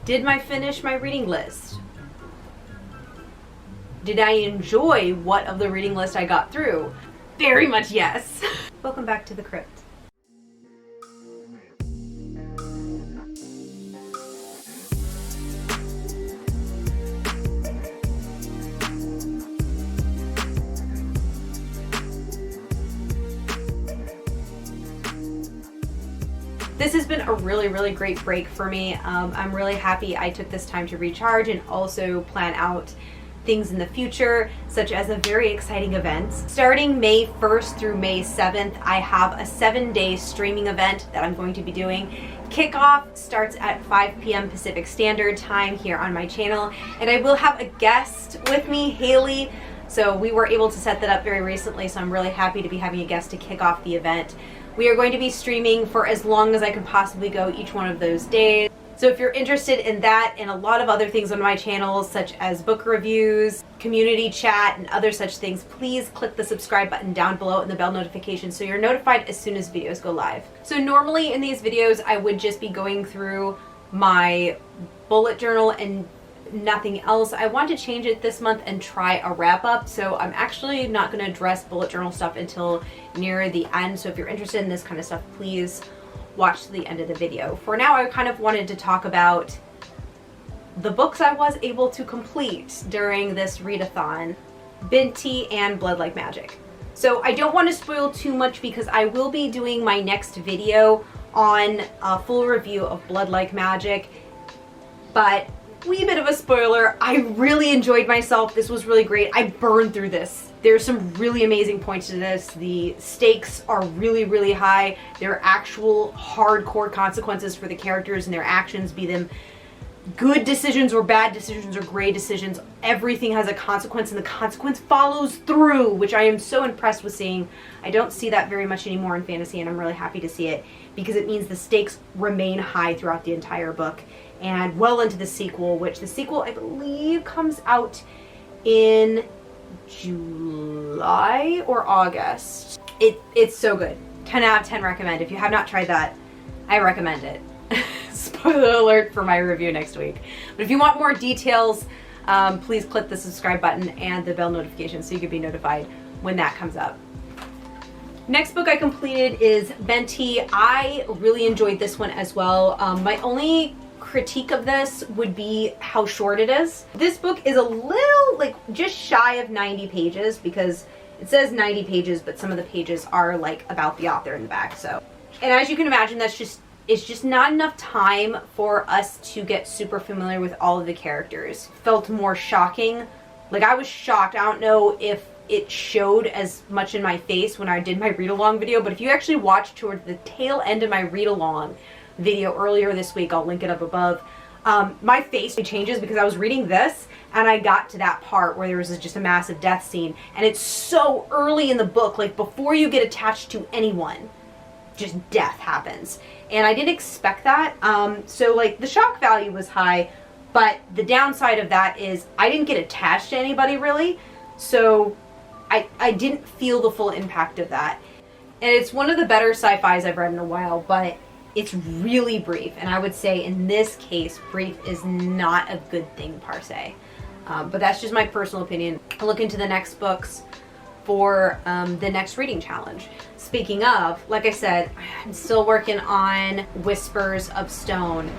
Did I finish my reading list? Did I enjoy what of the reading list I got through? Very much yes. Welcome back to the crypt. This has been a really great break for me. I'm really happy I took this time to recharge and also plan out things in the future, such as a very exciting event. Starting May 1st through May 7th, I have a 7-day streaming event that I'm going to be doing. Kickoff starts at 5 p.m. Pacific Standard Time here on my channel, and I will have a guest with me, Haley. So we were able to set that up very recently, so I'm really happy to be having a guest to kick off the event. We are going to be streaming for as long as I can possibly go each one of those days. So if you're interested in that and a lot of other things on my channel, such as book reviews, community chat, and other such things, please click the subscribe button down below and the bell notification so you're notified as soon as videos go live. So normally in these videos, I would just be going through my bullet journal and nothing else. I want to change it this month and try a wrap up, so I'm actually not going to address bullet journal stuff until near the end. So if you're interested in this kind of stuff, please watch to the end of the video. For now, I kind of wanted to talk about the books I was able to complete during this readathon, Binti and Blood Like Magic. So I don't want to spoil too much because I will be doing my next video on a full review of Blood Like Magic, but wee bit of a spoiler, I really enjoyed myself. This was really great. I burned through this. There's some really amazing points to this. The stakes are really high. There are actual hardcore consequences for the characters and their actions, be them good decisions or bad decisions or gray decisions. Everything has a consequence, and the consequence follows through, which I am so impressed with seeing. I don't see that very much anymore in fantasy, and I'm really happy to see it because it means the stakes remain high throughout the entire book and well into the sequel, which the sequel I believe comes out in July or August. It's so good. 10 out of 10 recommend. If you have not tried that, I recommend it. Spoiler alert for my review next week. But if you want more details, please click the subscribe button and the bell notification so you can be notified when that comes up. Next book I completed is Binti. I really enjoyed this one as well. My only critique of this would be how short it is. This book is a little, like, just shy of 90 pages because it says 90 pages, but some of the pages are like about the author in the back. So, and as you can imagine, it's just not enough time for us to get super familiar with all of the characters. Felt more shocking. Like, I was shocked. I don't know if it showed as much in my face when I did my read-along video, but if you actually watch towards the tail end of my read-along video earlier this week, I'll link it up above, my face changes because I was reading this and I got to that part where there was just a massive death scene, and it's so early in the book, like before you get attached to anyone, just death happens. And I didn't expect that, so like the shock value was high, but the downside of that is I didn't get attached to anybody really, so I didn't feel the full impact of that. And it's one of the better sci-fis I've read in a while, but it's really brief, and I would say in this case, brief is not a good thing per se. But that's just my personal opinion. I'll look into the next books for the next reading challenge. Speaking of, like I said, I'm still working on Whispers of Stone.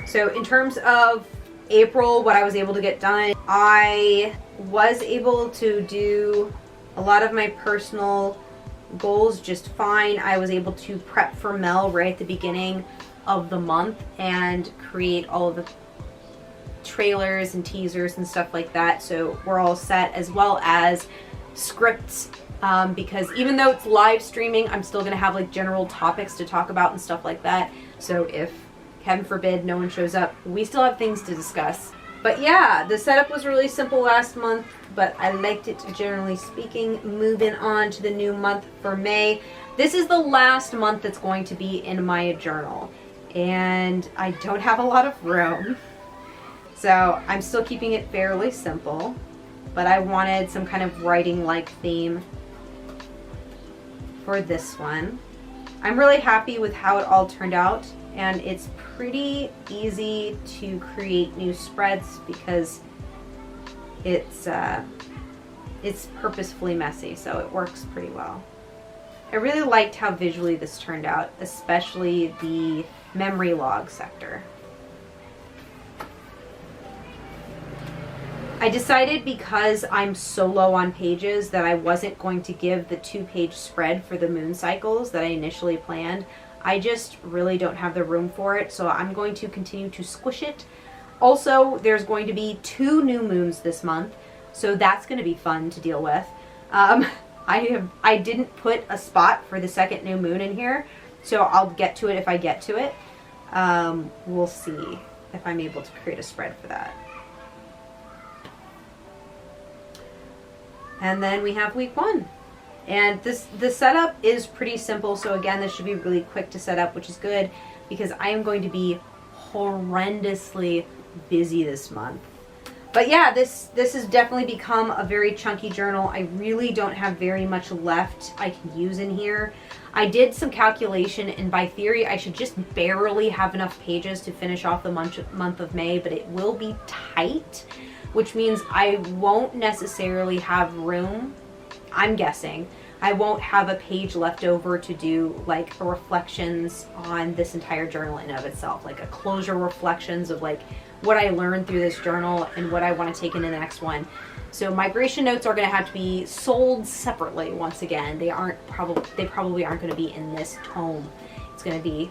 So in terms of April, what I was able to get done, I was able to do a lot of my personal goals just fine. I was able to prep for M.E.L right at the beginning of the month and create all of the trailers and teasers and stuff like that, so we're all set, as well as scripts, because even though it's live streaming, I'm still gonna have like general topics to talk about and stuff like that, so if heaven forbid no one shows up, we still have things to discuss. But yeah, the setup was really simple last month, but I liked it generally speaking. Moving on to the new month for May. This is the last month that's going to be in my journal, and I don't have a lot of room. So I'm still keeping it fairly simple, but I wanted some kind of writing-like theme for this one. I'm really happy with how it all turned out. and it's pretty easy to create new spreads because it's purposefully messy, so it works pretty well. I really liked how visually this turned out, especially the memory log sector. I decided, because I'm so low on pages, that I wasn't going to give the 2-page spread for the moon cycles that I initially planned. I just really don't have the room for it, so I'm going to continue to squish it. Also, there's going to be 2 new moons this month, so that's going to be fun to deal with. I didn't put a spot for the second new moon in here, so I'll get to it if I get to it. We'll see if I'm able to create a spread for that. And then we have week 1. And the setup is pretty simple, so again, this should be really quick to set up, which is good because I am going to be horrendously busy this month. But yeah, this has definitely become a very chunky journal. I really don't have very much left I can use in here. I did some calculation, and by theory, I should just barely have enough pages to finish off the month of May, but it will be tight, which means I won't necessarily have room. I'm guessing I won't have a page left over to do like a reflections on this entire journal in and of itself, like a closure reflections of like what I learned through this journal and what I want to take into the next one. So migration notes are going to have to be sold separately once again. They probably aren't going to be in this tome. It's going to be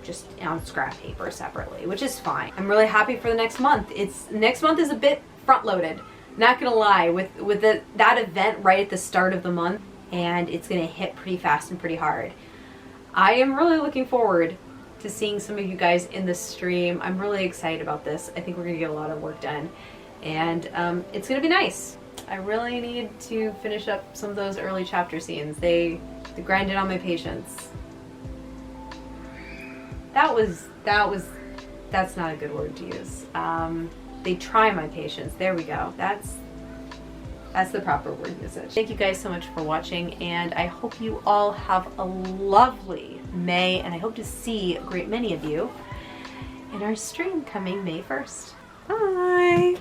just on scrap paper separately, which is fine. I'm really happy for the next month. Next month is a bit front loaded, not gonna lie, with that event right at the start of the month, and it's gonna hit pretty fast and pretty hard. I am really looking forward to seeing some of you guys in the stream. I'm really excited about this. I think we're gonna get a lot of work done, and it's gonna be nice. I really need to finish up some of those early chapter scenes. They grinded on my patience. That's not a good word to use. They try my patience. There we go. That's the proper word usage. Thank you guys so much for watching, and I hope you all have a lovely May, and I hope to see a great many of you in our stream coming May 1st. Bye!